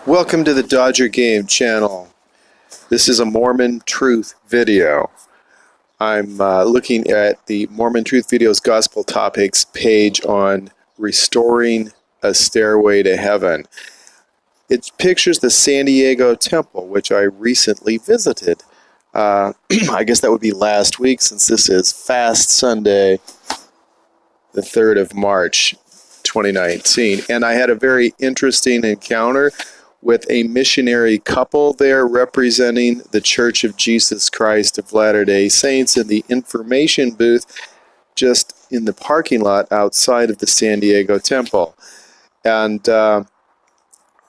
Welcome to the Dodger Game channel. This is a Mormon Truth video. I'm looking at the Mormon Truth Videos Gospel Topics page on restoring a stairway to heaven. It pictures the San Diego temple, which I recently visited. I guess that would be last week, since this is Fast Sunday, the 3rd of March, 2019. And I had a very interesting encounter with a missionary couple there representing the Church of Jesus Christ of Latter-day Saints in the information booth just in the parking lot outside of the San Diego temple. And I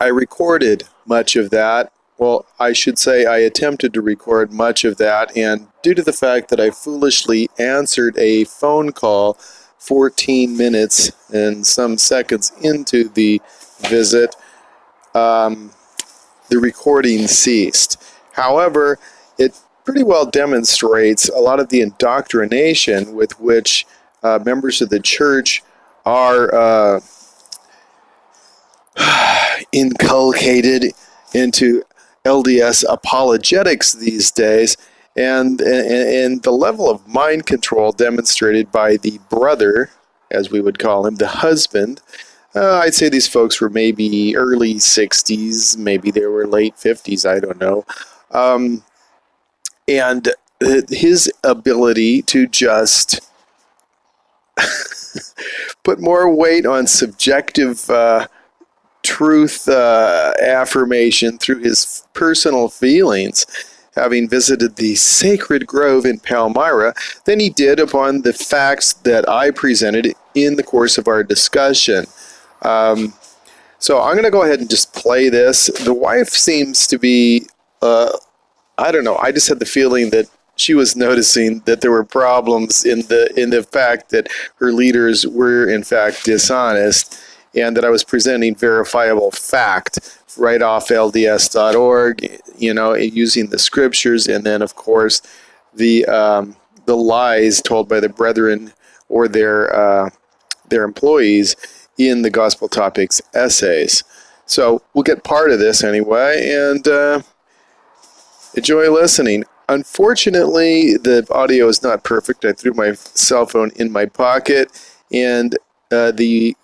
recorded much of that. Well, I should say I attempted to record much of that, and due to the fact that I foolishly answered a phone call 14 minutes and some seconds into the visit, the recording ceased. However, it pretty well demonstrates a lot of the indoctrination with which members of the church are inculcated into LDS apologetics these days, and the level of mind control demonstrated by the brother, as we would call him, the husband. I'd say these folks were maybe early 60s, maybe they were late 50s, I don't know. And his ability to just put more weight on subjective truth affirmation through his personal feelings, having visited the sacred grove in Palmyra, than he did upon the facts that I presented in the course of our discussion. So I'm going to go ahead and just play this. The wife seems to be, I don't know, I just had the feeling that she was noticing that there were problems in the fact that her leaders were in fact dishonest, and that I was presenting verifiable fact right off LDS.org, you know, using the scriptures, and then of course the lies told by the brethren or their employees in the Gospel Topics essays. So we'll get part of this anyway, and enjoy listening. Unfortunately, the audio is not perfect. I threw my cell phone in my pocket, and the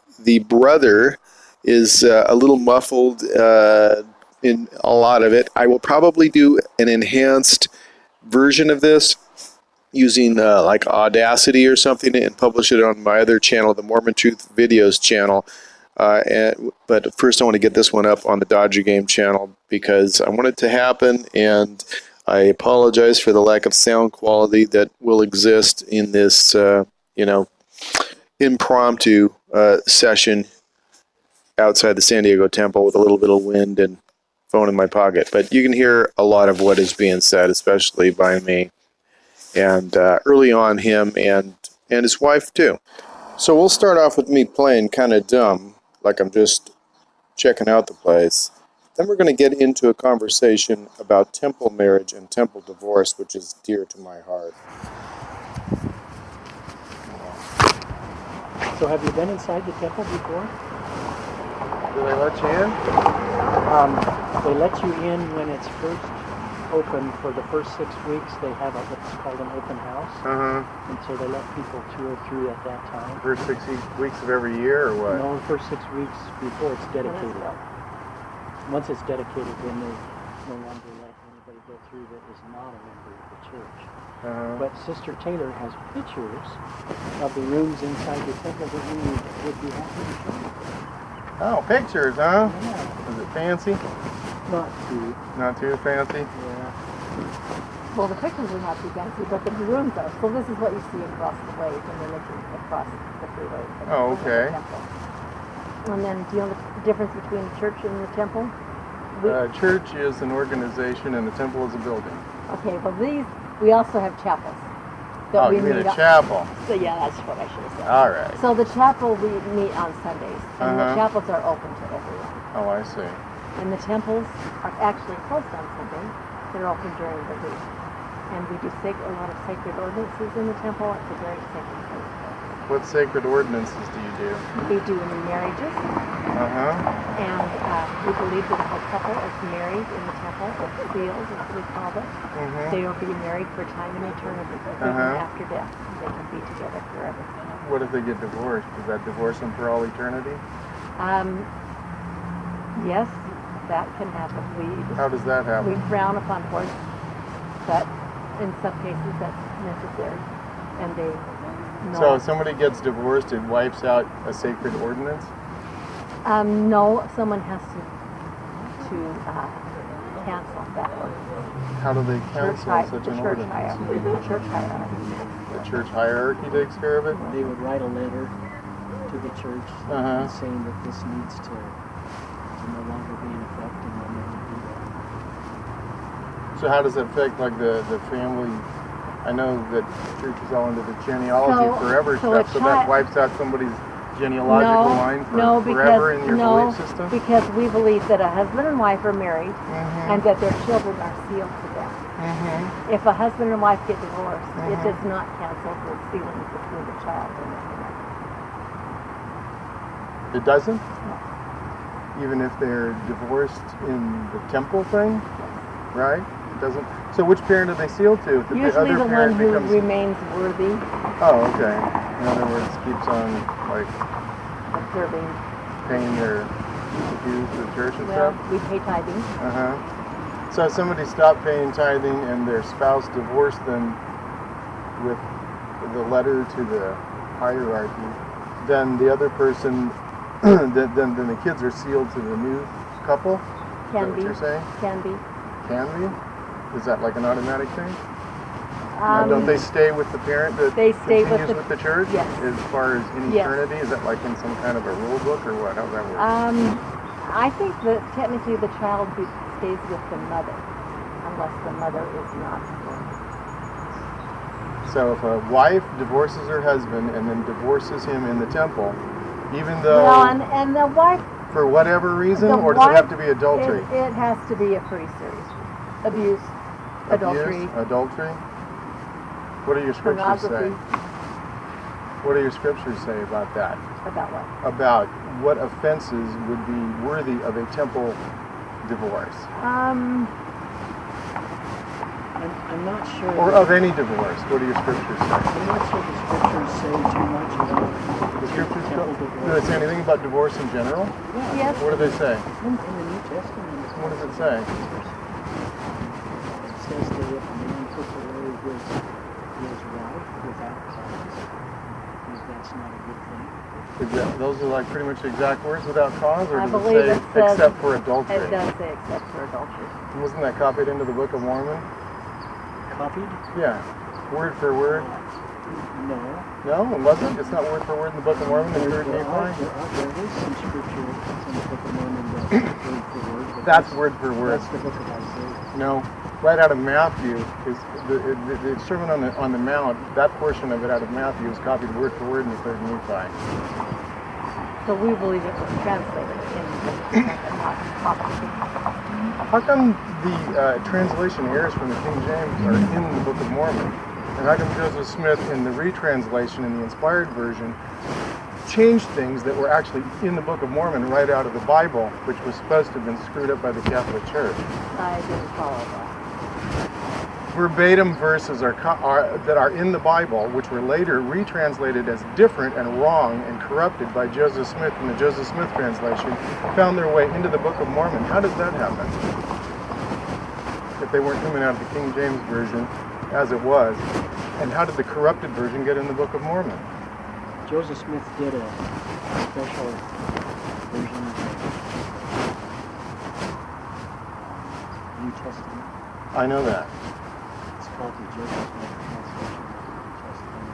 brother is a little muffled in a lot of it. I will probably do an enhanced version of this using like Audacity or something, and publish it on my other channel, the Mormon Truth Videos channel. But first I want to get this one up on the Dodger Game channel because I want it to happen, and I apologize for the lack of sound quality that will exist in this, impromptu session outside the San Diego temple with a little bit of wind and phone in my pocket. But you can hear a lot of what is being said, especially by me. And early on, him and his wife too. So we'll start off with me playing kind of dumb, like I'm just checking out the place. Then we're going to get into a conversation about temple marriage and temple divorce, which is dear to my heart. So have you been inside the temple before? Do they let you in? They let you in when it's first open. For the first 6 weeks, they have what's called an open house. And so they let people tour through at that time. First 6 weeks of every year, or what? No, the first 6 weeks before it's dedicated. Once it's dedicated, then they no longer let anybody go through that is not a member of the church. But Sister Taylor has pictures of the rooms inside the temple that we would be happy to show you. Oh, pictures, huh? Yeah. Is it fancy? Not too. Not too fancy? Yeah. Well, the pictures are not too fancy, but the rooms are. So this is what you see across the way when you're looking across the freeway. Oh, okay. And then, do you know the difference between the church and the temple? Church is an organization, and the temple is a building. Okay, well we also have chapels. Oh, you mean a chapel? So yeah, that's what I should have said. All right. So the chapel, we meet on Sundays, and the chapels are open to everyone. Oh, I see. And the temples are actually closed on Sunday. They're open during the week. And we do a lot of sacred ordinances in the temple. It's a very sacred place. What sacred ordinances do you do? We do new marriages. And we believe that if a couple is married in the temple, or sealed, as we call it, they will be married for time and eternity, even after death. They can be together forever. What if they get divorced? Does that divorce them for all eternity? Yes, that can happen. How does that happen? We frown upon divorce, but in some cases that's necessary. And they know. So if somebody gets divorced, it wipes out a sacred ordinance? No, someone has to cancel that ordinance. How do they cancel such an ordinance? The church hierarchy. The church hierarchy takes care of it? They would write a letter to the church saying that this needs to no longer be in effect, and then they would do that. So how does it affect like the family? I know that the church is all into the genealogy forever stuff, so that wipes out somebody's genealogical line forever in your belief system? Because we believe that a husband and wife are married and that their children are sealed to them. If a husband and wife get divorced, it does not cancel the sealing between the child and the parent. It doesn't? No. Even if they're divorced in the temple thing? Right? It doesn't. So which parent are they sealed to? If Usually the one who remains worthy. Oh, okay. In other words, keeps on like observing, paying their dues to the church and stuff? We pay tithing. So if somebody stopped paying tithing and their spouse divorced them with the letter to the hierarchy, then the other person, then the kids are sealed to the new couple? Can Is that be. what you're saying? Can be. Can be? Is that like an automatic thing? Don't they stay with the parent that continues with the church? Yes. As far as in eternity? Is that like in some kind of a rule book or what? How does that work? I think that technically the child stays with the mother, unless the mother is not. So if a wife divorces her husband and then divorces him in the temple, even though... Well, and the wife... For whatever reason, or does it have to be adultery? It has to be a pretty serious abuse, adultery. Adultery? What do your scriptures say? What do your scriptures say about that? About what? About what offenses would be worthy of a temple divorce? I'm not sure. Or of any divorce. What do your scriptures say? I'm not sure the scriptures say too much about the scriptures temple divorce. Do they say anything about divorce in general? Yes. What do they say? In the New Testament. What does it say? It says that if a man puts away his wife without cause, that's not a good thing. Those are like pretty much the exact words, without cause, or I does believe it say except for adultery? It does say except for adultery. Wasn't that copied into the Book of Mormon? Copied? Yeah. Word for word? No. No, it wasn't? It's not word for word in the Book of Mormon, the third Nephi? There is some scripture in the Book of Mormon that's word for word. That's word for word. That's the Book of Isaiah. No. Right out of Matthew is the Sermon on the Mount. That portion of it out of Matthew is copied word for word in the third Nephi. So we believe it was translated in not copied. How come the translation errors from the King James are in the Book of Mormon? And how come Joseph Smith in the retranslation in the inspired version changed things that were actually in the Book of Mormon right out of the Bible, which was supposed to have been screwed up by the Catholic Church? I didn't follow that. Verbatim verses that are in the Bible, which were later retranslated as different and wrong and corrupted by Joseph Smith in the Joseph Smith translation, found their way into the Book of Mormon. How does that happen? If they weren't coming out of the King James Version as it was, and how did the corrupted version get in the Book of Mormon? Joseph Smith did a special version of the New Testament. I know that. It's called the Joseph Smith translation of the New Testament.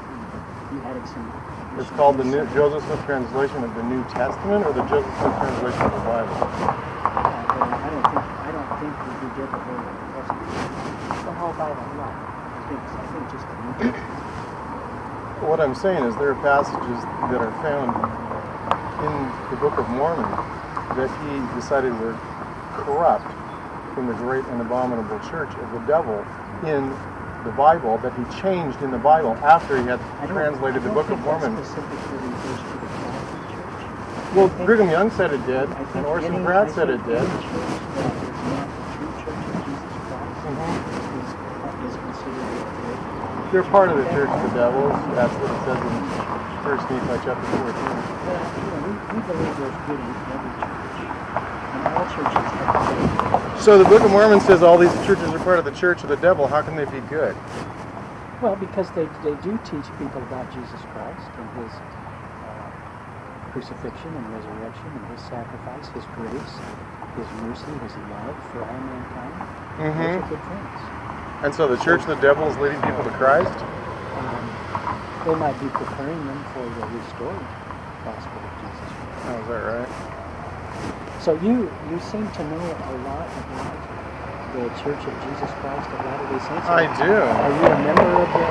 He added some. It's called the Joseph Smith translation of the New Testament, or the Joseph Smith translation of the Bible? I don't think that he did the whole Testament. The whole Bible, no. I think just the New Testament. What I'm saying is there are passages that are found in the Book of Mormon that he decided were corrupt from the great and abominable church of the devil in the Bible that he changed in the Bible after he had translated the Book of Mormon. Specifically refers to the Catholic Church. Well, Brigham Young said it did, I think and Orson any- Pratt I said think it did. any church that is not the true Church of Jesus Christ is considered a They're part of the Church of the Devils. That's what it says in 1 Nephi chapter 14. we believe there's good in every church. And all churches have So the Book of Mormon says all these churches are part of the Church of the Devil. How can they be good? well, because they do teach people about Jesus Christ and his crucifixion and resurrection and his sacrifice, his grace, his mercy, his love for all mankind. Those are good things. And so the Church of the Devil is leading people to Christ? They might be preparing them for the restored gospel of Jesus Christ. Oh, is that right? So you seem to know a lot about the Church of Jesus Christ of Latter-day Saints. I do. Are you a member of the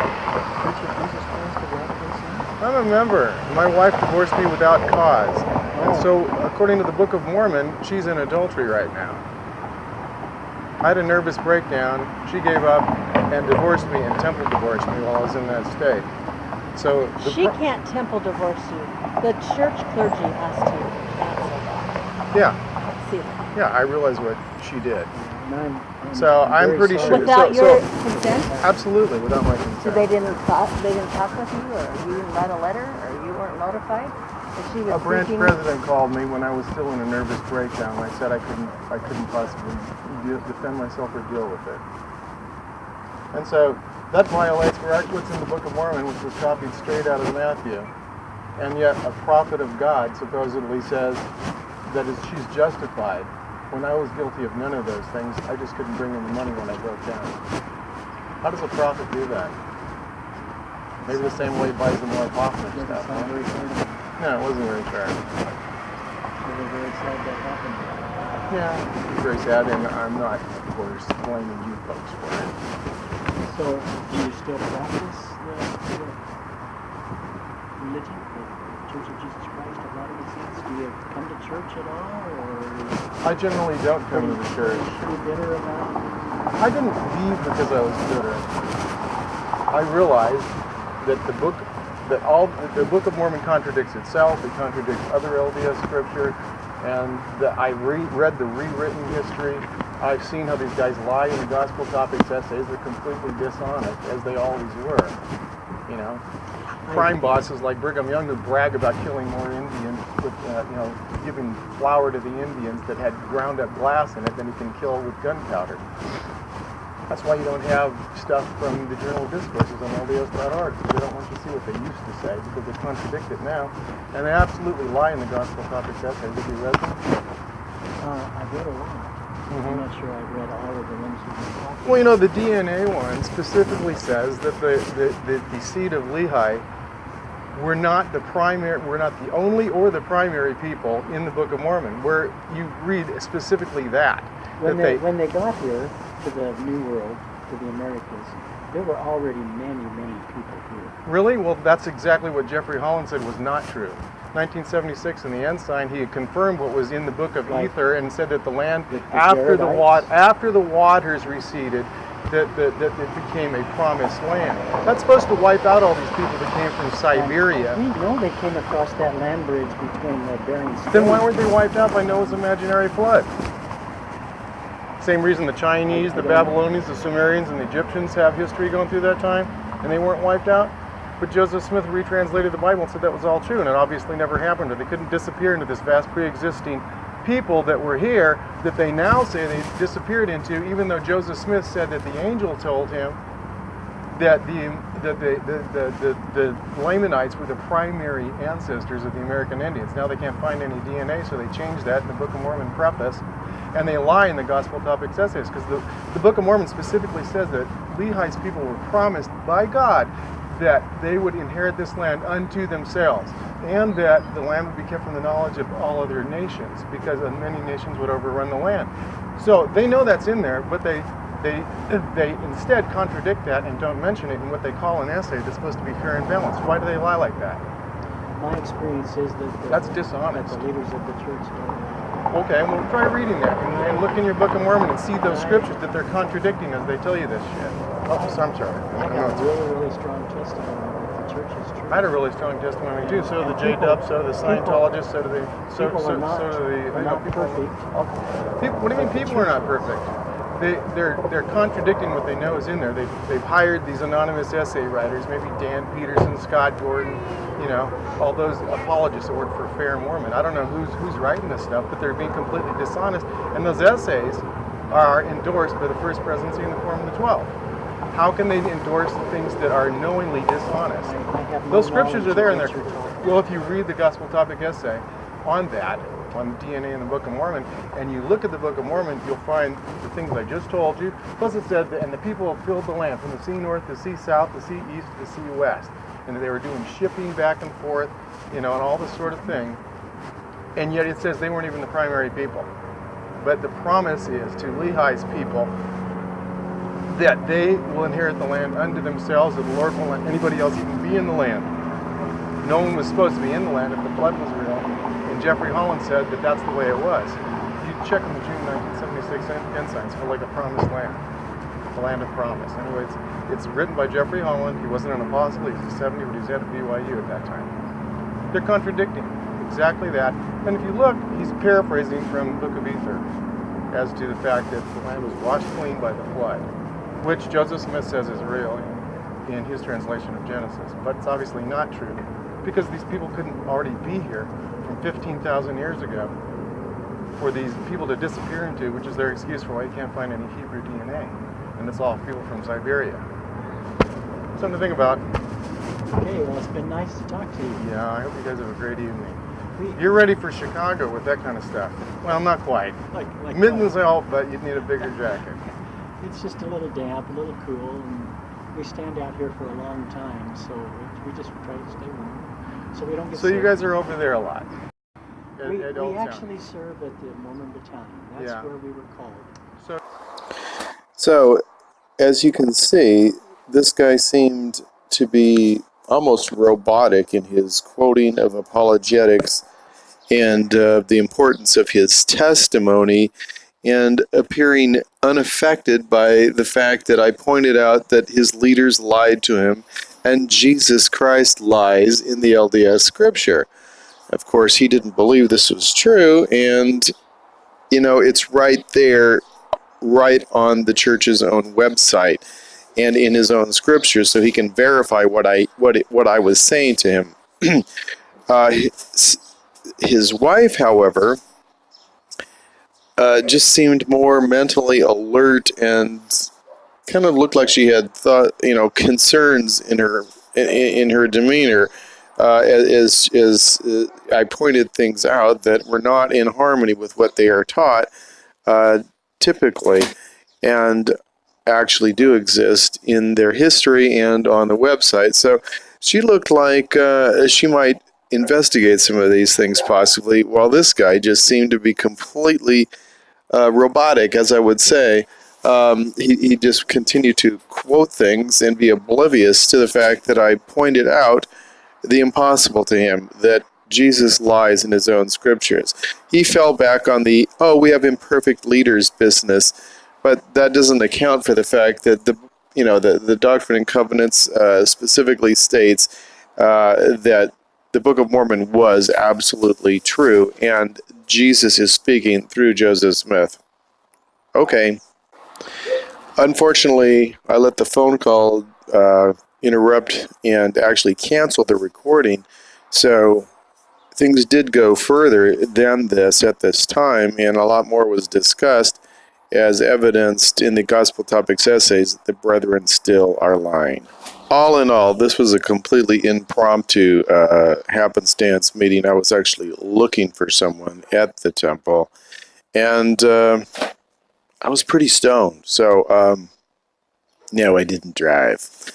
Church of Jesus Christ of Latter-day Saints? I'm a member. My wife divorced me without cause. And so, according to the Book of Mormon, she's in adultery right now. I had a nervous breakdown. She gave up and divorced me, and temple divorced me while I was in that state. So She can't temple divorce you. The church clergy has to cancel that. yeah, See, yeah, I realize what she did. And So I'm very pretty sorry. sure- without so- your consent? Absolutely, without my So consent. they didn't talk with you, or you didn't write a letter, or you weren't notified that she was A branch seeking- president called me when I was still in a nervous breakdown. I said I couldn't possibly defend myself or deal with it. And so that violates what's in the Book of Mormon, which was copied straight out of Matthew. And yet a prophet of God supposedly says that she's justified. When I was guilty of none of those things, I just couldn't bring in the money when I broke down. How does a prophet do that? Maybe the same way he buys the more Hoffman Doesn't stuff. sound Huh? very fair. No, it wasn't very fair. We're very sad that happened. Yeah, it's very sad, and I'm not, of course, blaming you folks for it. So, do you still practice the religion, the Church of Jesus Christ of Latter-day Saints? Do you come to church at all, or I generally don't come to the church. are you bitter about it? I didn't leave because I was bitter. I realized that the Book of Mormon contradicts itself. It contradicts other LDS scripture, and that I read the rewritten history. I've seen how these guys lie in the gospel topics essays. They're completely dishonest, as they always were. You know, crime bosses like Brigham Young who brag about killing more Indians with, giving flour to the Indians that had ground up glass in it than he can kill with gunpowder. That's why you don't have stuff from the Journal of Discourses on LDS.org, because they don't want you to see what they used to say, because they contradict it now. And they absolutely lie in the gospel topics essays. Have you read them? I've read a lot. I'm not sure I've read all of the ones you've been talking Well, the DNA one specifically says that the seed of Lehi were not the only or the primary people in the Book of Mormon, where you read specifically that. When they got here to the New World, to the Americas, there were already many, many people here. Really? Well, that's exactly what Jeffrey Holland said was not true. 1976 in the Ensign, he had confirmed what was in the Book of Ether and said that the land, after the waters receded, that it became a promised land. That's supposed to wipe out all these people that came from Siberia. We know they came across that land bridge between the Bering Strait. Then why weren't they wiped out by Noah's imaginary flood? Same reason the Chinese, the Babylonians, the Sumerians, and the Egyptians have history going through that time, and they weren't wiped out? But Joseph Smith retranslated the Bible and said that was all true, and it obviously never happened, or they couldn't disappear into this vast pre-existing people that were here that they now say they disappeared into, even though Joseph Smith said that the angel told him that the Lamanites were the primary ancestors of the American Indians. Now they can't find any DNA, so they changed that in the Book of Mormon preface, and they lie in the Gospel Topics essays, because the Book of Mormon specifically says that Lehi's people were promised by God that they would inherit this land unto themselves, and that the land would be kept from the knowledge of all other nations, because many nations would overrun the land. So they know that's in there, but they instead contradict that and don't mention it in what they call an essay that's supposed to be fair and balanced. Why do they lie like that? My experience is that That's dishonest. the leaders of the church don't. Okay, well try reading that and look in your Book of Mormon and see those scriptures that they're contradicting as they tell you this shit. Oh, so I'm sorry. I got a really, really strong testimony that the church is true. I had a really strong testimony too. So do the And J-Dubs, so do the Scientologists, so do the... People are not perfect. What do you mean people are not perfect? They're contradicting what they know is in there. They've hired these anonymous essay writers, maybe Dan Peterson, Scott Gordon, you know, all those apologists that work for Fair Mormon. I don't know who's writing this stuff, but they're being completely dishonest. And those essays are endorsed by the First Presidency and the Quorum of the 12. How can they endorse things that are knowingly dishonest? Those scriptures are there in there. Well, if you read the Gospel Topic essay on that, on the DNA in the Book of Mormon, and you look at the Book of Mormon, you'll find the things I just told you. Plus it said, and the people filled the land from the sea north, the sea south, the sea east, the sea west. And they were doing shipping back and forth, you know, and all this sort of thing. And yet it says they weren't even the primary people. But the promise is to Lehi's people that they will inherit the land unto themselves, that the Lord won't let anybody else even be in the land. No one was supposed to be in the land if the flood was real. And Jeffrey Holland said that that's the way it was. You check on the June 1976 ensigns for like a promised land, the land of promise. Anyway, it's written by Jeffrey Holland. He wasn't an apostle, he was a 70, but he was at BYU at that time. They're contradicting exactly that. And if you look, he's paraphrasing from the Book of Ether as to the fact that the land was washed clean by the flood, which Joseph Smith says is real in his translation of Genesis. But it's obviously not true, because these people couldn't already be here from 15,000 years ago for these people to disappear into, which is their excuse for why you can't find any Hebrew DNA. And it's all people from Siberia. Something to think about. Okay, well, it's been nice to talk to you. Yeah, I hope you guys have a great evening. You're ready for Chicago with that kind of stuff. Well, not quite. Like Mittens help, but you'd need a bigger jacket. It's just a little damp, a little cool, and we stand out here for a long time, so we just try to stay warm, so we don't get So sick. you guys are over there a lot. We actually serve at the Mormon Battalion. That's where we were called. So, as you can see, this guy seemed to be almost robotic in his quoting of apologetics and the importance of his testimony, and appearing unaffected by the fact that I pointed out that his leaders lied to him and Jesus Christ lies in the LDS scripture. Of course, he didn't believe this was true, and, you know, it's right there, right on the church's own website and in his own scriptures, so he can verify what I was saying to him. His wife, however, just seemed more mentally alert and kind of looked like she had concerns in her demeanor. As I pointed things out that were not in harmony with what they are taught typically, and actually do exist in their history and on the website. So she looked like she might investigate some of these things possibly, while this guy just seemed to be completely robotic, as I would say. He just continued to quote things and be oblivious to the fact that I pointed out the impossible to him, that Jesus lies in his own scriptures. He fell back on the, we have imperfect leaders business, but that doesn't account for the fact that the Doctrine and Covenants specifically states that the Book of Mormon was absolutely true, and Jesus is speaking through Joseph Smith. Okay. Unfortunately, I let the phone call interrupt and actually cancel the recording, so things did go further than this at this time, and a lot more was discussed, as evidenced in the Gospel Topics essays that the brethren still are lying. All in all, this was a completely impromptu happenstance meeting. I was actually looking for someone at the temple, and I was pretty stoned, so no, I didn't drive.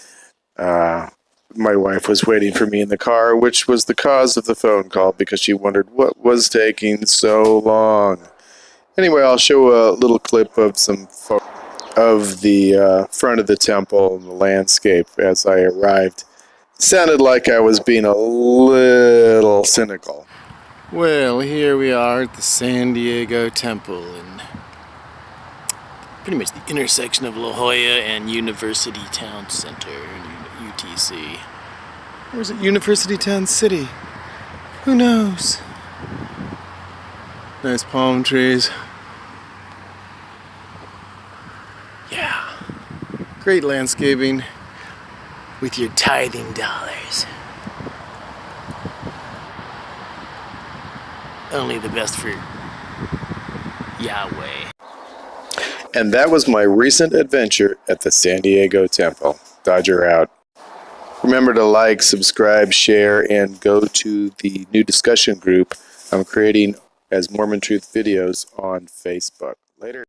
My wife was waiting for me in the car, which was the cause of the phone call, because she wondered what was taking so long. Anyway, I'll show a little clip of some photos of the front of the temple and the landscape as I arrived. It sounded like I was being a little cynical. Well, here we are at the San Diego Temple, and pretty much the intersection of La Jolla and University Town Center, UTC. Or is it University Town City? Who knows? Nice palm trees. Yeah, Great landscaping. with your tithing dollars. Only the best for Yahweh. And that was my recent adventure at the San Diego Temple. Dodger out. Remember to like, subscribe, share, and go to the new discussion group I'm creating as Mormon Truth videos on Facebook. Later.